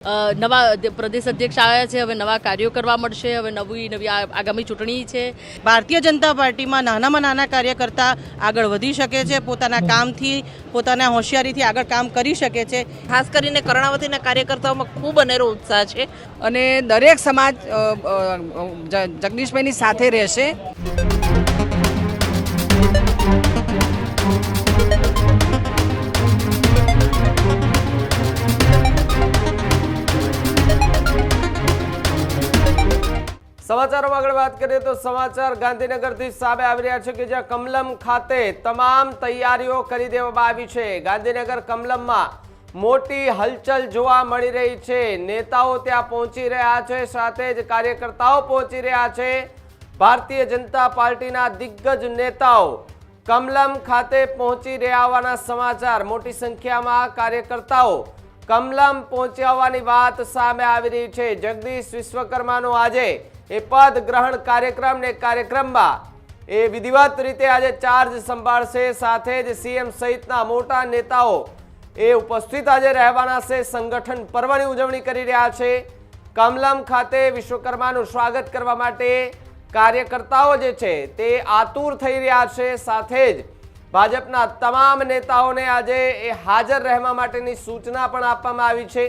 નવા પ્રદેશ અધ્યક્ષ આવ્યા છે, હવે નવા કાર્યો કરવા મળશે, હવે નવી આગામી ચૂંટણી છે। ભારતીય જનતા પાર્ટીમાં નાનામાં નાના કાર્યકર્તા આગળ વધી શકે છે, પોતાના કામથી પોતાના હોશિયારીથી આગળ કામ કરી શકે છે। ખાસ કરીને કર્ણાવતીના કાર્યકર્તાઓમાં ખૂબ અનેરો ઉત્સાહ છે અને દરેક સમાજ જગદીશભાઈની સાથે રહેશે। સમાચારોમાં આગળ વાત કરીએ તો સમાચાર ગાંધીનગરથી સામે આવી રહ્યા છે કે જ્યાં કમલમ ખાતે તમામ તૈયારીઓ કરી દેવામાં આવી છે। ગાંધીનગર કમલમમાં મોટી હલચલ જોવા મળી રહી છે। નેતાઓ ત્યાં પહોંચી રહ્યા છે, સાથે જ કાર્યકર્તાઓ પહોંચી રહ્યા છે। ભારતીય જનતા પાર્ટીના દિગ્ગજ નેતાઓ કમલમ ખાતે પહોંચી રહ્યા હોવાના સમાચાર। મોટી સંખ્યામાં કાર્યકર્તાઓ કમલમ પહોંચ્યા હોવાની વાત સામે આવી રહી છે। જગદીશ વિશ્વકર્માનો આજે એ પદ ગ્રહણ કાર્યક્રમમાં એ વિધિવત રીતે આજે ચાર્જ સંભાળશે। સાથે જ સીએમ સહિતના મોટા નેતાઓ એ ઉપસ્થિત આજે રહેવાના છે। સંગઠન પર્વની ઉજવણી કરી રહ્યા છે। કમલમ ખાતે વિશ્વકર્માનું સ્વાગત કરવા માટે કાર્યકર્તાઓ જે છે તે આતુર થઈ રહ્યા છે। સાથે જ ભાજપના તમામ નેતાઓને આજે એ હાજર રહેવા માટેની સૂચના પણ આપવામાં આવી છે।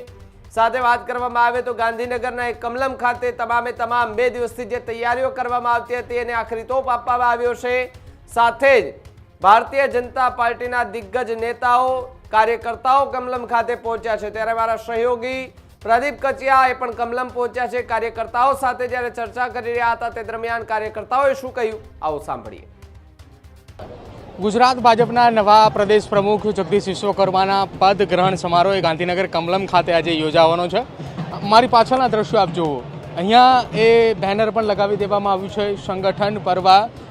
સાથે વાત કરવામાં આવે તો ગાંધીનગરના એક કમલમ ખાતે તમામ 2 દિવસથી જે તૈયારીઓ કરવામાં આવતી હતી એને આખરી તોપ આપવામાં આવ્યો છે। સાથે જ ભારતીય જનતા પાર્ટીના દિગ્ગજ નેતાઓ કાર્યકર્તાઓ કમલમ ખાતે પહોંચ્યા છે। ત્યારે મારા સહયોગી પ્રદીપ કચિયા એ પણ કમલમ પહોંચ્યા છે। કાર્યકર્તાઓ સાથે જ્યારે ચર્ચા કરી રહ્યા હતા તે દરમિયાન કાર્યકર્તાઓએ શું કહ્યું આવો સાંભળીએ। ગુજરાત ભાજપના નવા પ્રદેશ પ્રમુખ જગદીશ વિશ્વકર્માના પદ ગ્રહણ સમારોહ ગાંધીનગર કમલમ ખાતે આજે યોજાવાનો છે। મારી પાછળના દ્રશ્યો આપ જુઓ, અહીંયા એ બેનર પણ લગાવી દેવામાં આવ્યું છે। સંગઠન પર્વ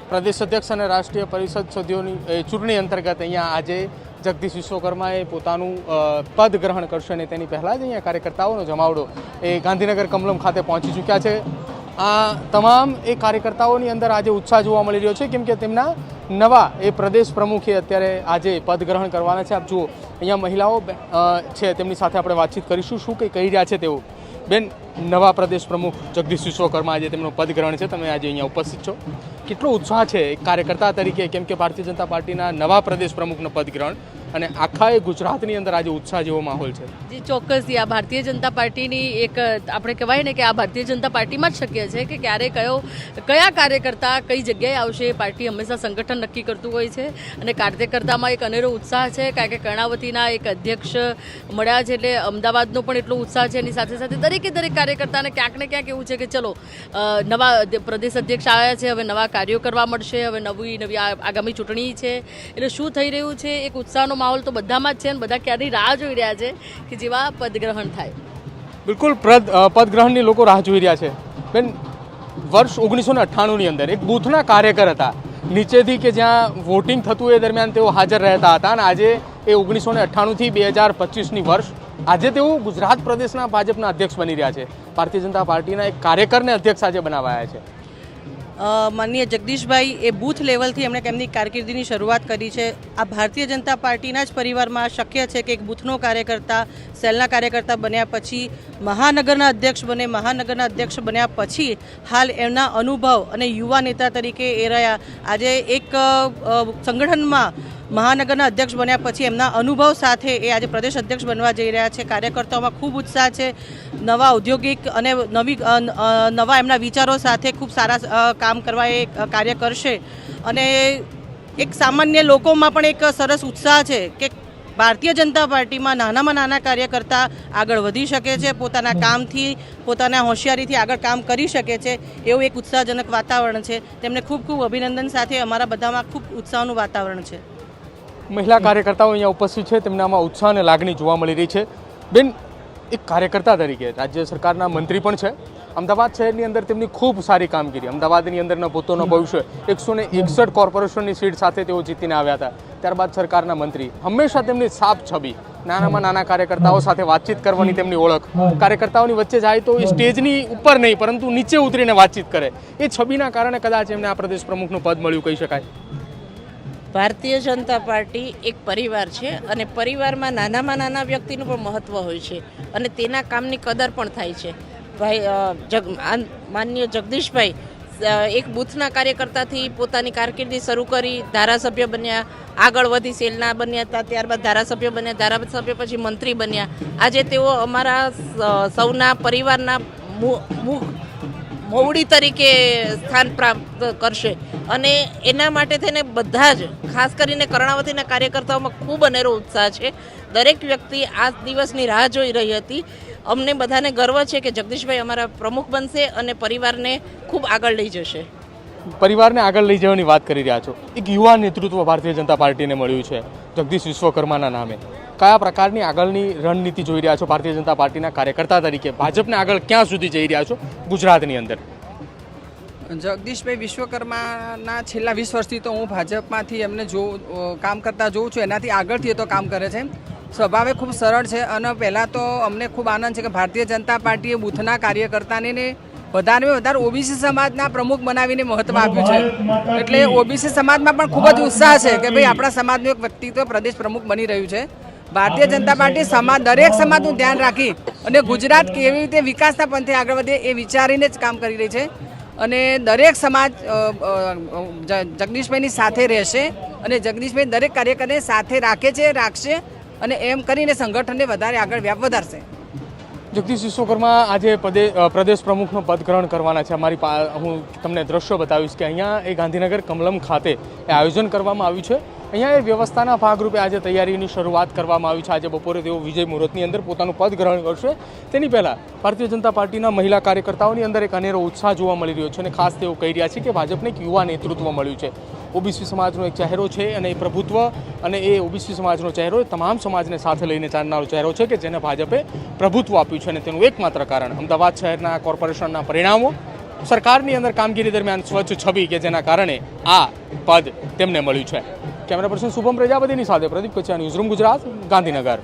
પ્રદેશ અધ્યક્ષ અને રાષ્ટ્રીય પરિષદ સભ્યોની ચૂંટણી અંતર્ગત અહીંયા આજે જગદીશ વિશ્વકર્માએ પોતાનું પદ ગ્રહણ કરશે અને તેની પહેલાં જ અહીંયા કાર્યકર્તાઓનો જમાવડો એ ગાંધીનગર કમલમ ખાતે પહોંચી ચૂક્યા છે। આ તમામ એ કાર્યકર્તાઓની અંદર આજે ઉત્સાહ જોવા મળી રહ્યો છે, કેમ કે તેમના નવા એ પ્રદેશ પ્રમુખે અત્યારે આજે પદ ગ્રહણ કરવાના છે। આપ જુઓ, અહીંયા મહિલાઓ છે, તેમની સાથે આપણે વાતચીત કરીશું, શું કંઈ કહી રહ્યા છે તેઓ। બેન, નવા પ્રદેશ પ્રમુખ જગદીશ વિશ્વકર્મા આજે તેમનું પદ ગ્રહણ છે, તમે આજે અહીંયા ઉપસ્થિત છો, કેટલો ઉત્સાહ છે એક કાર્યકર્તા તરીકે, કેમ કે ભારતીય જનતા પાર્ટીના નવા પ્રદેશ પ્રમુખનું પદ ગ્રહણ અને આખા એ ગુજરાતની અંદર આજે ઉત્સાહ જેવો માહોલ છે? જી ચોક્કસથી, આ ભારતીય જનતા પાર્ટીની એક આપણે કહેવાય ને કે આ ભારતીય જનતા પાર્ટીમાં જ શક્ય છે કે ક્યારે કયા કાર્યકર્તા કઈ જગ્યાએ આવશે। એ પાર્ટી હંમેશા સંગઠન નક્કી કરતું હોય છે અને કાર્યકર્તામાં એક અનેરો ઉત્સાહ છે, કારણ કે કર્ણાવતીના એક અધ્યક્ષ મળ્યા છે એટલે અમદાવાદનો પણ એટલો ઉત્સાહ છે। એની સાથે સાથે દરેક કાર્યકર્તાને ક્યાંક ને ક્યાંક એવું છે કે ચલો નવા પ્રદેશ અધ્યક્ષ આવ્યા છે, હવે નવા કાર્યો કરવા મળશે, હવે નવી આગામી ચૂંટણી છે, એટલે શું થઈ રહ્યું છે એક ઉત્સાહનો માહોલ તો બધામાં જ છે અને બધા ક્યારની રાહ જોઈ રહ્યા છે કે જેવા પદગ્રહણ થાય। બિલકુલ, પદગ્રહણની લોકો રાહ જોઈ રહ્યા છે। બેન, વર્ષ 1998ની અંદર એક બૂથના કાર્યકર હતા નીચેથી, કે જ્યાં વોટિંગ થતું એ દરમિયાન તેઓ હાજર રહેતા હતા અને આજે એ 1998થી 2025ની વર્ષ આજે તેઓ ગુજરાત પ્રદેશના ભાજપના અધ્યક્ષ બની રહ્યા છે। ભારતીય જનતા પાર્ટીના એક કાર્યકરને અધ્યક્ષ આજે બનાવાયા છે। માનનીય જગદીશભાઈ એ બૂથ લેવલથી એમણે એમની કારકિર્દીની શરૂઆત કરી છે। આ ભારતીય જનતા પાર્ટીના જ પરિવારમાં શક્ય છે કે એક બૂથનો કાર્યકર્તા સેલના કાર્યકર્તા બન્યા પછી મહાનગરના અધ્યક્ષ બને, મહાનગરના અધ્યક્ષ બન્યા પછી હાલ એમના અનુભવ અને યુવા નેતા તરીકે એ રહ્યા। આજે એક સંગઠનમાં મહાનગરના અધ્યક્ષ બન્યા પછી એમના અનુભવ સાથે એ આજે પ્રદેશ અધ્યક્ષ બનવા જઈ રહ્યા છે। કાર્યકર્તાઓમાં ખૂબ ઉત્સાહ છે, નવા ઔદ્યોગિક અને નવા એમના વિચારો સાથે ખૂબ સારા કામ કરવા એ કાર્ય કરશે અને એક સામાન્ય લોકોમાં પણ એક સરસ ઉત્સાહ છે કે ભારતીય જનતા પાર્ટીમાં નાનામાં નાના કાર્યકર્તા આગળ વધી શકે છે, પોતાના કામથી પોતાના હોશિયારીથી આગળ કામ કરી શકે છે, એવું એક ઉત્સાહજનક વાતાવરણ છે। તેમને ખૂબ અભિનંદન સાથે અમારા બધામાં ખૂબ ઉત્સાહનું વાતાવરણ છે। મહિલા કાર્યકર્તાઓ અહીંયા ઉપસ્થિત છે, તેમનામાં ઉત્સાહ અને લાગણી જોવા મળી રહી છે। બેન, એક કાર્યકર્તા તરીકે રાજ્ય સરકારના મંત્રી પણ છે, અમદાવાદ શહેરની અંદર તેમની ખૂબ સારી કામગીરી, અમદાવાદની અંદરનો પોતાનો ભવિષ્ય 161 કોર્પોરેશનની સીટ સાથે તેઓ જીતીને આવ્યા હતા, ત્યારબાદ સરકારના મંત્રી, હંમેશા તેમની સાફ છબી, નાનામાં નાના કાર્યકર્તાઓ સાથે વાતચીત કરવાની તેમની ઓળખ, કાર્યકર્તાઓની વચ્ચે જાય તો એ સ્ટેજની ઉપર નહીં પરંતુ નીચે ઉતરીને વાતચીત કરે, એ છબીના કારણે કદાચ એમને આ પ્રદેશ પ્રમુખનું પદ મળ્યું કહી શકાય। ભારતીય જનતા પાર્ટી એક પરિવાર છે અને પરિવારમાં નાના વ્યક્તિનું પણ મહત્ત્વ હોય છે અને તેના કામની કદર પણ થાય છે. ભાઈ માનનીય જગદીશભાઈ એક બૂથના કાર્યકર્તાથી પોતાની કારકિર્દી શરૂ કરી ધારાસભ્ય બન્યા, આગળ વધી સેલના બન્યા હતા, ત્યારબાદ ધારાસભ્ય બન્યા, ધારાસભ્ય પછી મંત્રી બન્યા. આજે તેઓ અમારા સૌના પરિવારના મોવડી તરીકે સ્થાન પ્રાપ્ત કરશે અને એના માટે થઈને બધા જ ખાસ કરીને કર્ણાવતીના કાર્યકર્તાઓમાં ખૂબ અનેરો ઉત્સાહ છે. દરેક વ્યક્તિ આ દિવસની રાહ જોઈ રહી હતી. અમને બધાને ગર્વ છે કે જગદીશભાઈ અમારા પ્રમુખ બનશે અને પરિવારને ખૂબ આગળ લઈ જશે. પરિવારને આગળ લઈ જવાની વાત કરી રહ્યા છો. એક યુવા નેતૃત્વ ભારતીય જનતા પાર્ટીને મળ્યું છે જગદીશ વિશ્વકર્માના નામે. કયા પ્રકારની આગળની રણનીતિ જોઈ રહ્યા છો ભારતીય જનતા પાર્ટીના કાર્યકર્તા તરીકે? ભાજપને આગળ ક્યાં સુધી જઈ રહ્યા છો ગુજરાતની અંદર? જગદીશભાઈ વિશ્વકર્માના છેલ્લા 20 વર્ષથી તો હું ભાજપમાંથી એમને કામ કરતા જોઉં છું. એનાથી આગળથી તો કામ કરે છે. સ્વભાવે ખૂબ સરળ છે અને પહેલાં તો અમને ખૂબ આનંદ છે કે ભારતીય જનતા પાર્ટીએ બૂથના કાર્યકર્તાને વધારેમાં વધારે ઓબીસી સમાજના પ્રમુખ બનાવીને મહત્ત્વ આપ્યું છે. એટલે ઓબીસી સમાજમાં પણ ખૂબ જ ઉત્સાહ છે કે ભાઈ આપણા સમાજનું એક વ્યક્તિત્વ પ્રદેશ પ્રમુખ બની રહ્યું છે. ભારતીય જનતા પાર્ટી દરેક સમાજનું ધ્યાન રાખી અને ગુજરાત કેવી રીતે વિકાસના પંથે આગળ વધે એ વિચારીને જ કામ કરી રહી છે અને દરેક સમાજ જગદીશભાઈની સાથે રહેશે અને જગદીશભાઈ દરેક કાર્યકરને સાથે રાખશે અને એમ કરીને સંગઠનને વધારે આગળ વધારશે. જગદીશ વિશ્વકર્મા આજે પ્રદેશ પ્રમુખનો પદ ગ્રહણ કરવાના છે. હું તમને દ્રશ્યો બતાવીશ કે અહીંયા એ ગાંધીનગર કમલમ ખાતે એ આયોજન કરવામાં આવ્યું છે. અહીંયા એ વ્યવસ્થાના ભાગરૂપે આજે તૈયારીની શરૂઆત કરવામાં આવી છે. આજે બપોરે તેઓ વિજય મુહૂર્તની અંદર પોતાનું પદ ગ્રહણ કરશે. તેની પહેલાં ભારતીય જનતા પાર્ટીના મહિલા કાર્યકર્તાઓની અંદર એક અનેરો ઉત્સાહ જોવા મળી રહ્યો છે અને ખાસ તેઓ કહી રહ્યા છે કે ભાજપને એક યુવા નેતૃત્વ મળ્યું છે. ઓબીસી સમાજનો એક ચહેરો છે અને એ પ્રભુત્વ અને એ ઓબીસી સમાજનો ચહેરો એ તમામ સમાજને સાથે લઈને ચાલનારો ચહેરો છે કે જેને ભાજપે પ્રભુત્વ આપ્યું છે અને તેનું એકમાત્ર કારણ અમદાવાદ શહેરના કોર્પોરેશનના પરિણામો, સરકારની અંદર કામગીરી દરમિયાન સ્વચ્છ છબી કે જેના કારણે આ પદ તેમને મળ્યું છે. કેમેરા પર્સન શુભમ પ્રજાપતિની સાથે પ્રદીપ કચ્છા, ન્યૂઝરૂમ ગુજરાત, ગાંધીનગર.